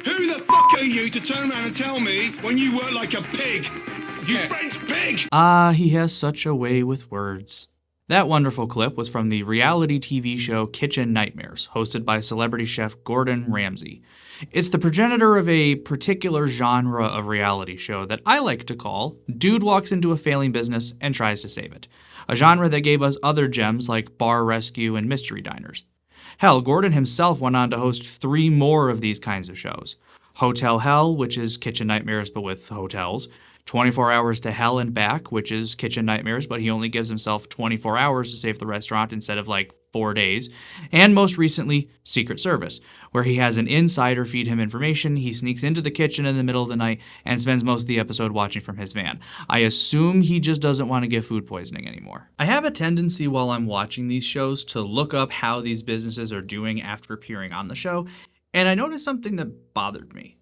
Who the fuck are you to turn around and tell me when you work like a pig? You French pig! He has such a way with words. That wonderful clip was from the reality TV show Kitchen Nightmares, hosted by celebrity chef Gordon Ramsay. It's the progenitor of a particular genre of reality show that I like to call Dude Walks Into a Failing Business and Tries to Save It, a genre that gave us other gems like Bar Rescue and Mystery Diners. Hell, Gordon himself went on to host 3 more of these kinds of shows. Hotel Hell, which is Kitchen Nightmares but with hotels. 24 Hours to Hell and Back, which is Kitchen Nightmares, but he only gives himself 24 hours to save the restaurant instead of like 4 days. And most recently, Secret Service, where he has an insider feed him information. He sneaks into the kitchen in the middle of the night and spends most of the episode watching from his van. I assume he just doesn't want to get food poisoning anymore. I have a tendency while I'm watching these shows to look up how these businesses are doing after appearing on the show, and I noticed something that bothered me.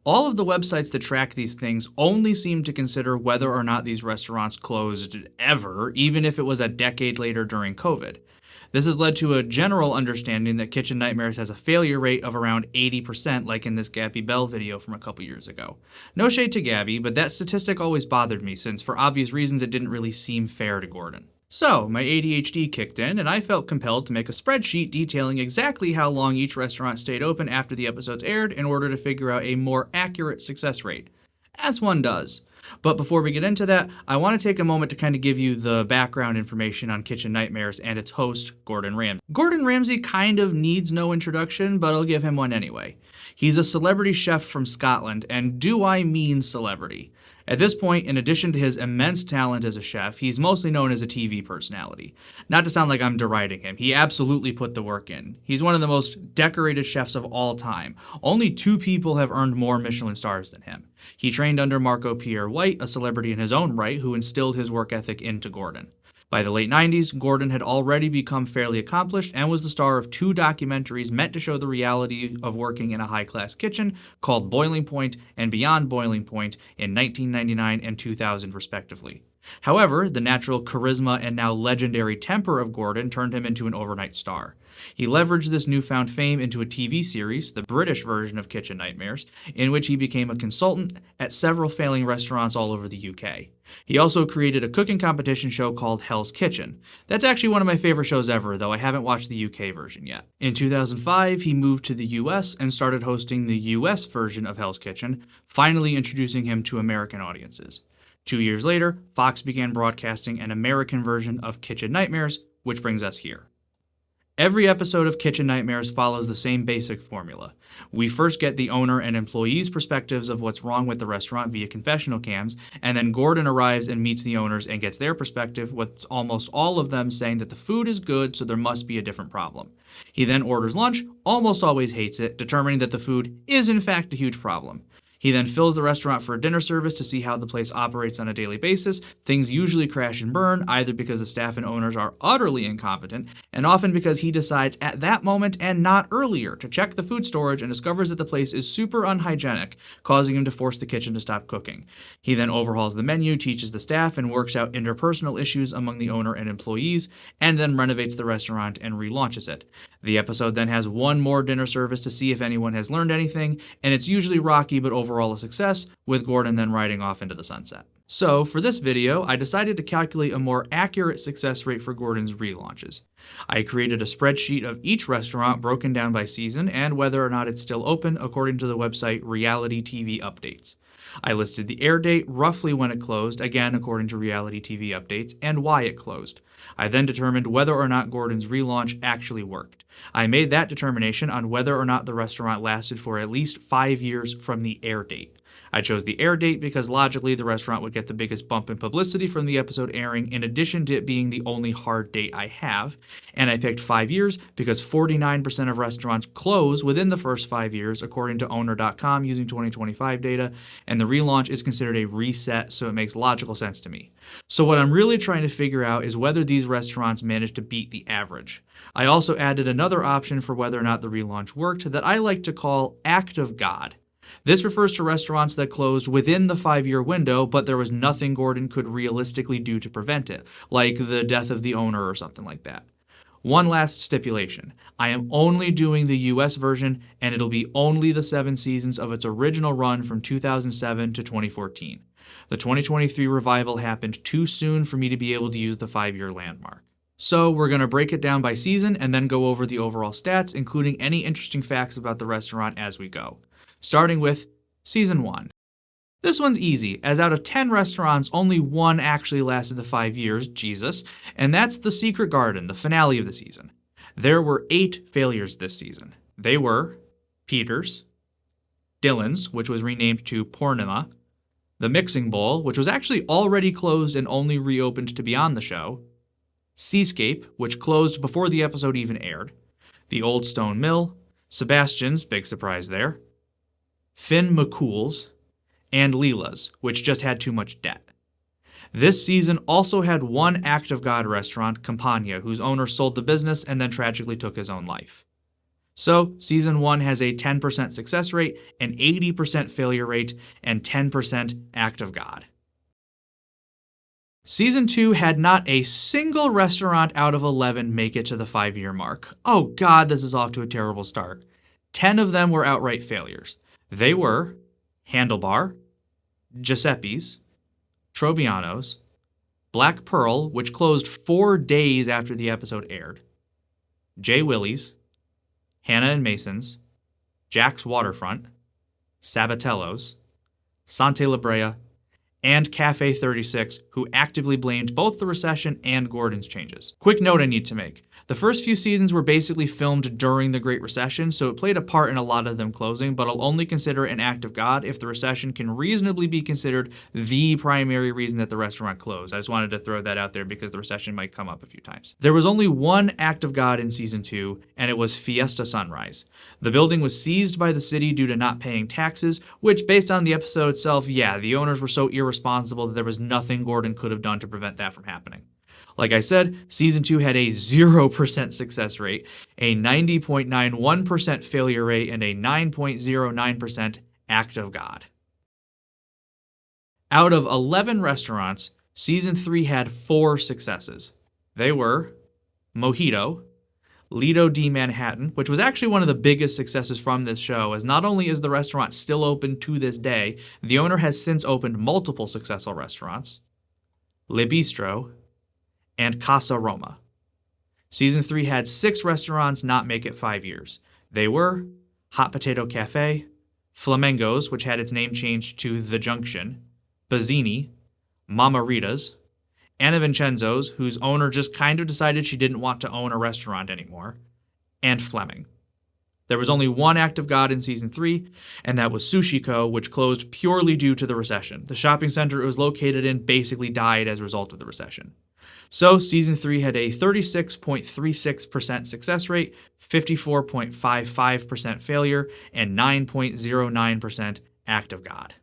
All of the websites that track these things only seem to consider whether or not these restaurants closed ever, even if it was a decade later during COVID. This has led to a general understanding that Kitchen Nightmares has a failure rate of around 80%, like in this Gabby Bell video from a couple years ago. No shade to Gabby, but that statistic always bothered me since for obvious reasons it didn't really seem fair to Gordon. So, my ADHD kicked in, and I felt compelled to make a spreadsheet detailing exactly how long each restaurant stayed open after the episodes aired in order to figure out a more accurate success rate. As one does. But before we get into that, I want to take a moment to kind of give you the background information on Kitchen Nightmares and its host, Gordon Ramsay. Gordon Ramsay kind of needs no introduction, but I'll give him one anyway. He's a celebrity chef from Scotland, and do I mean celebrity? At this point, in addition to his immense talent as a chef, he's mostly known as a TV personality. Not to sound like I'm deriding him, he absolutely put the work in. He's one of the most decorated chefs of all time. Only 2 people have earned more Michelin stars than him. He trained under Marco Pierre White, a celebrity in his own right, who instilled his work ethic into Gordon. By the late 90s, Gordon had already become fairly accomplished and was the star of 2 documentaries meant to show the reality of working in a high-class kitchen called Boiling Point and Beyond Boiling Point in 1999 and 2000 respectively. However, the natural charisma and now legendary temper of Gordon turned him into an overnight star. He leveraged this newfound fame into a TV series, the British version of Kitchen Nightmares, in which he became a consultant at several failing restaurants all over the UK. He also created a cooking competition show called Hell's Kitchen. That's actually one of my favorite shows ever, though I haven't watched the UK version yet. In 2005, he moved to the US and started hosting the US version of Hell's Kitchen, finally introducing him to American audiences. 2 years later, Fox began broadcasting an American version of Kitchen Nightmares, which brings us here. Every episode of Kitchen Nightmares follows the same basic formula. We first get the owner and employees' perspectives of what's wrong with the restaurant via confessional cams, and then Gordon arrives and meets the owners and gets their perspective, with almost all of them saying that the food is good, so there must be a different problem. He then orders lunch, almost always hates it, determining that the food is in fact a huge problem. He then fills the restaurant for a dinner service to see how the place operates on a daily basis. Things usually crash and burn, either because the staff and owners are utterly incompetent, and often because he decides at that moment and not earlier to check the food storage and discovers that the place is super unhygienic, causing him to force the kitchen to stop cooking. He then overhauls the menu, teaches the staff, and works out interpersonal issues among the owner and employees, and then renovates the restaurant and relaunches it. The episode then has one more dinner service to see if anyone has learned anything, and it's usually rocky but overall a success, with Gordon then riding off into the sunset. So, for this video, I decided to calculate a more accurate success rate for Gordon's relaunches. I created a spreadsheet of each restaurant broken down by season and whether or not it's still open according to the website Reality TV Updates. I listed the air date, roughly when it closed, again according to Reality TV Updates, and why it closed. I then determined whether or not Gordon's relaunch actually worked. I made that determination on whether or not the restaurant lasted for at least 5 years from the air date. I chose the air date because logically the restaurant would get the biggest bump in publicity from the episode airing, in addition to it being the only hard date I have. And I picked 5 years because 49% of restaurants close within the first 5 years, according to owner.com using 2025 data, and the relaunch is considered a reset, so it makes logical sense to me. So what I'm really trying to figure out is whether these restaurants managed to beat the average. I also added another option for whether or not the relaunch worked that I like to call Act of God. This refers to restaurants that closed within the 5-year window, but there was nothing Gordon could realistically do to prevent it, like the death of the owner or something like that. One last stipulation. I am only doing the US version, and it'll be only the 7 seasons of its original run from 2007 to 2014. The 2023 revival happened too soon for me to be able to use the 5-year landmark. So we're going to break it down by season and then go over the overall stats, including any interesting facts about the restaurant as we go. Starting with Season 1. This one's easy, as out of 10 restaurants, only one actually lasted the 5 years, Jesus, and that's The Secret Garden, the finale of the season. There were 8 failures this season. They were Peter's, Dylan's, which was renamed to Purnima, The Mixing Bowl, which was actually already closed and only reopened to be on the show, Seascape, which closed before the episode even aired, The Old Stone Mill, Sebastian's, big surprise there, Finn McCool's, and Leela's, which just had too much debt. This season also had one Act of God restaurant, Campania, whose owner sold the business and then tragically took his own life. So, Season 1 has a 10% success rate, an 80% failure rate, and 10% Act of God. Season 2 had not a single restaurant out of 11 make it to the 5-year mark. Oh God, this is off to a terrible start. 10 of them were outright failures. They were Handlebar, Giuseppe's, Trobiano's, Black Pearl, which closed 4 days after the episode aired, J. Willie's, Hannah and Mason's, Jack's Waterfront, Sabatello's, Sante La Brea, and Cafe 36, who actively blamed both the recession and Gordon's changes. Quick note I need to make. The first few seasons were basically filmed during the Great Recession, so it played a part in a lot of them closing, but I'll only consider it an act of God if the recession can reasonably be considered the primary reason that the restaurant closed. I just wanted to throw that out there because the recession might come up a few times. There was only one act of God in Season 2, and it was Fiesta Sunrise. The building was seized by the city due to not paying taxes, which, based on the episode itself, yeah, the owners were so irresponsible that there was nothing Gordon could have done to prevent that from happening. Like I said, Season 2 had a 0% success rate, a 90.91% failure rate, and a 9.09% act of God. Out of 11 restaurants, Season 3 had 4 successes. They were Mojito, Lido di Manhattan, which was actually one of the biggest successes from this show, as not only is the restaurant still open to this day, the owner has since opened multiple successful restaurants, Le Bistro, and Casa Roma. Season 3 had 6 restaurants not make it 5 years. They were Hot Potato Cafe, Flamengo's, which had its name changed to The Junction, Bazzini, Mama Rita's, Anna Vincenzo's, whose owner just kind of decided she didn't want to own a restaurant anymore, and Fleming. There was only one act of God in Season 3, and that was Sushi Co., which closed purely due to the recession. The shopping center it was located in basically died as a result of the recession. So, Season 3 had a 36.36% success rate, 54.55% failure, and 9.09% act of God.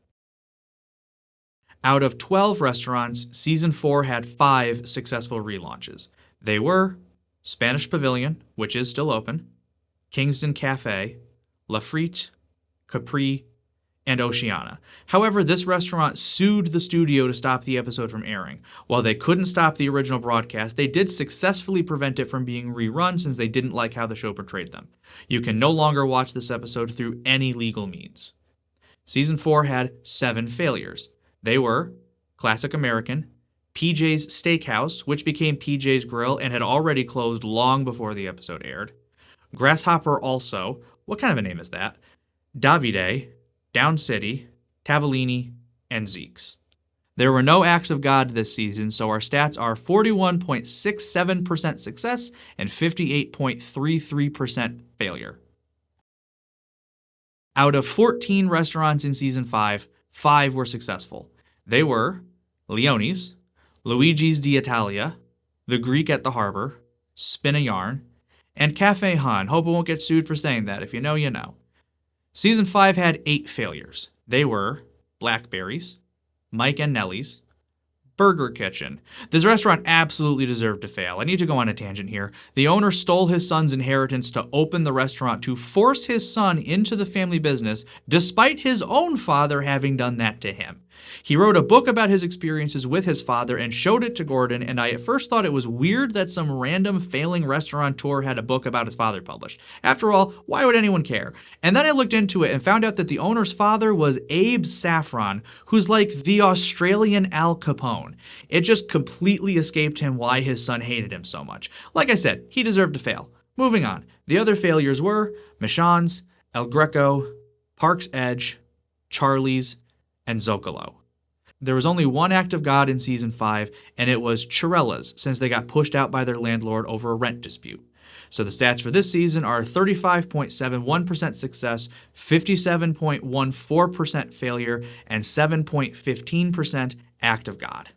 Out of 12 restaurants, Season 4 had 5 successful relaunches. They were Spanish Pavilion, which is still open, Kingston Cafe, La Frite, Capri, and Oceana. However, this restaurant sued the studio to stop the episode from airing. While they couldn't stop the original broadcast, they did successfully prevent it from being rerun since they didn't like how the show portrayed them. You can no longer watch this episode through any legal means. Season 4 had 7 failures. They were Classic American, PJ's Steakhouse, which became PJ's Grill and had already closed long before the episode aired, Grasshopper Also, what kind of a name is that? Davide, Down City, Tavellini, and Zeke's. There were no acts of God this season, so our stats are 41.67% success and 58.33% failure. Out of 14 restaurants in Season 5, 5 were successful. They were Leone's, Luigi's d'Italia, The Greek at the Harbor, Spin a Yarn, and Cafe Han. Hope I won't get sued for saying that. If you know, you know. Season 5 had 8 failures. They were Blackberries, Mike and Nellie's, Burger Kitchen. This restaurant absolutely deserved to fail. I need to go on a tangent here. The owner stole his son's inheritance to open the restaurant to force his son into the family business, despite his own father having done that to him. He wrote a book about his experiences with his father and showed it to Gordon, and I at first thought it was weird that some random failing restaurateur had a book about his father published. After all, why would anyone care? And then I looked into it and found out that the owner's father was Abe Saffron, who's like the Australian Al Capone. It just completely escaped him why his son hated him so much. Like I said, he deserved to fail. Moving on. The other failures were Michonne's, El Greco, Park's Edge, Charlie's, and Zocalo. There was only one act of God in Season 5, and it was Chirella's, since they got pushed out by their landlord over a rent dispute. So the stats for this season are 35.71% success, 57.14% failure, and 7.15% act of God.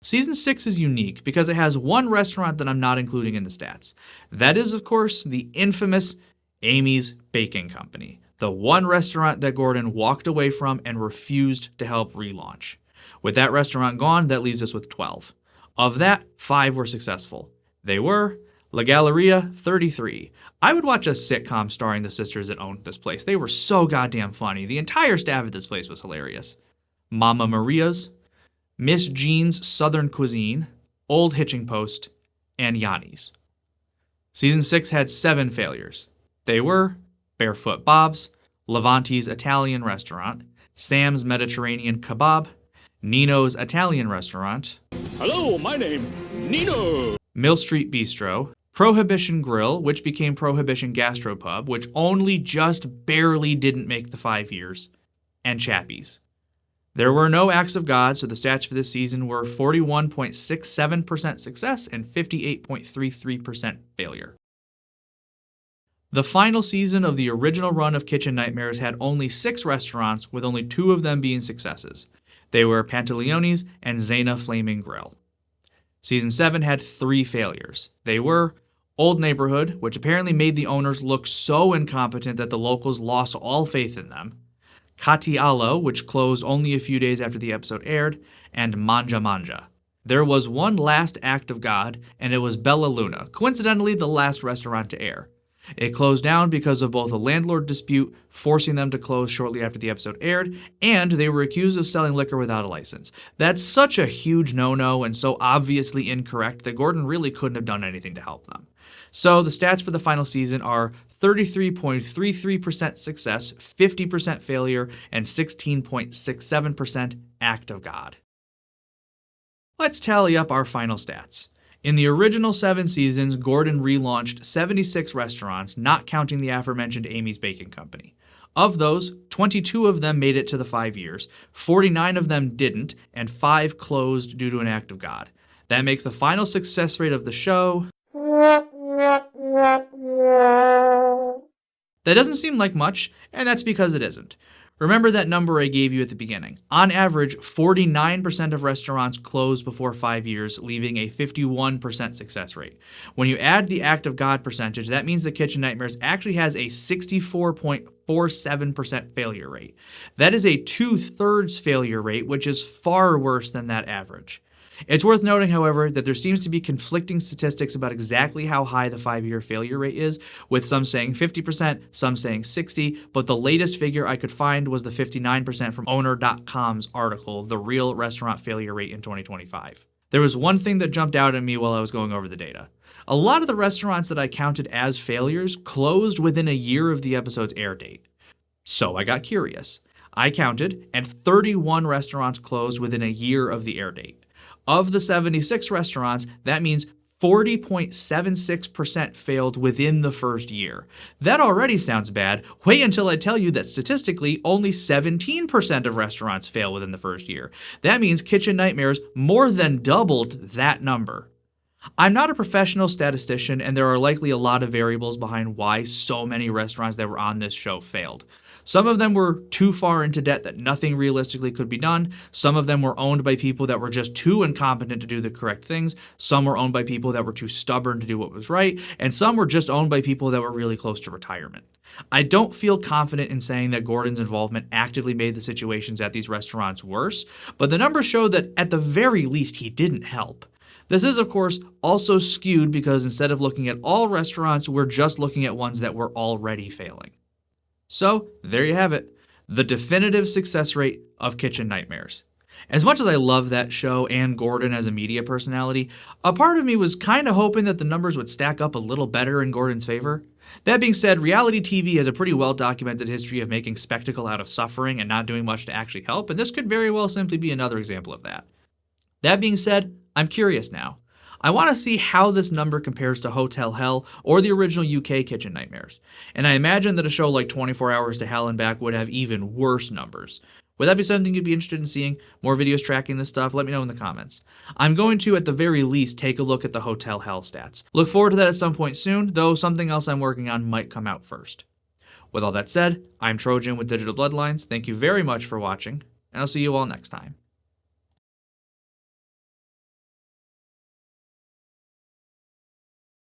Season 6 is unique because it has one restaurant that I'm not including in the stats. That is, of course, the infamous Amy's Baking Company, the one restaurant that Gordon walked away from and refused to help relaunch. With that restaurant gone, that leaves us with 12. Of that, 5 were successful. They were La Galleria 33. I would watch a sitcom starring the sisters that owned this place. They were so goddamn funny. The entire staff at this place was hilarious. Mama Maria's, Miss Jean's Southern Cuisine, Old Hitching Post, and Yanni's. Season 6 had 7 failures. They were Barefoot Bob's, Levante's Italian Restaurant, Sam's Mediterranean Kebab, Nino's Italian Restaurant, Hello, my name's Nino. Mill Street Bistro, Prohibition Grill, which became Prohibition Gastropub, which only just barely didn't make the 5 years, and Chappie's. There were no acts of God, so the stats for this season were 41.67% success and 58.33% failure. The final season of the original run of Kitchen Nightmares had only 6 restaurants, with only 2 of them being successes. They were Pantaleone's and Zena Flaming Grill. Season 7 had 3 failures. They were Old Neighborhood, which apparently made the owners look so incompetent that the locals lost all faith in them, Kati Alo, which closed only a few days after the episode aired, and Manja Manja. There was one last act of God, and it was Bella Luna, coincidentally the last restaurant to air. It closed down because of both a landlord dispute, forcing them to close shortly after the episode aired, and they were accused of selling liquor without a license. That's such a huge no-no and so obviously incorrect that Gordon really couldn't have done anything to help them. So the stats for the final season are 33.33% success, 50% failure, and 16.67% act of God. Let's tally up our final stats. In the original 7 seasons, Gordon relaunched 76 restaurants, not counting the aforementioned Amy's Baking Company. Of those, 22 of them made it to the 5 years, 49 of them didn't, and 5 closed due to an act of God. That makes the final success rate of the show... That doesn't seem like much, and that's because it isn't. Remember that number I gave you at the beginning. On average, 49% of restaurants close before 5 years, leaving a 51% success rate. When you add the act of God percentage, that means the Kitchen Nightmares actually has a 64.47% failure rate. That is a 2/3 failure rate, which is far worse than that average. It's worth noting, however, that there seems to be conflicting statistics about exactly how high the 5-year failure rate is, with some saying 50%, some saying 60%, but the latest figure I could find was the 59% from Owner.com's article, The Real Restaurant Failure Rate in 2025. There was one thing that jumped out at me while I was going over the data. A lot of the restaurants that I counted as failures closed within a year of the episode's air date. So I got curious. I counted, and 31 restaurants closed within a year of the air date. Of the 76 restaurants, that means 40.76% failed within the first year. That already sounds bad. Wait until I tell you that statistically, only 17% of restaurants fail within the first year. That means Kitchen Nightmares more than doubled that number. I'm not a professional statistician, and there are likely a lot of variables behind why so many restaurants that were on this show failed. Some of them were too far into debt that nothing realistically could be done. Some of them were owned by people that were just too incompetent to do the correct things. Some were owned by people that were too stubborn to do what was right. And some were just owned by people that were really close to retirement. I don't feel confident in saying that Gordon's involvement actively made the situations at these restaurants worse, but the numbers show that at the very least he didn't help. This is, of course, also skewed because instead of looking at all restaurants, we're just looking at ones that were already failing. So, there you have it. the definitive success rate of Kitchen Nightmares. As much as I love that show and Gordon as a media personality, a part of me was kind of hoping that the numbers would stack up a little better in Gordon's favor. That being said, reality TV has a pretty well-documented history of making spectacle out of suffering and not doing much to actually help, and this could very well simply be another example of that. That being said, I'm curious now. I want to see how this number compares to Hotel Hell or the original UK Kitchen Nightmares, and I imagine that a show like 24 Hours to Hell and Back would have even worse numbers. Would that be something you'd be interested in seeing? More videos tracking this stuff? Let me know in the comments. I'm going to, at the very least, take a look at the Hotel Hell stats. Look forward to that at some point soon, though something else I'm working on might come out first. With all that said, I'm Trojan with Digital Bloodlines. Thank you very much for watching, and I'll see you all next time.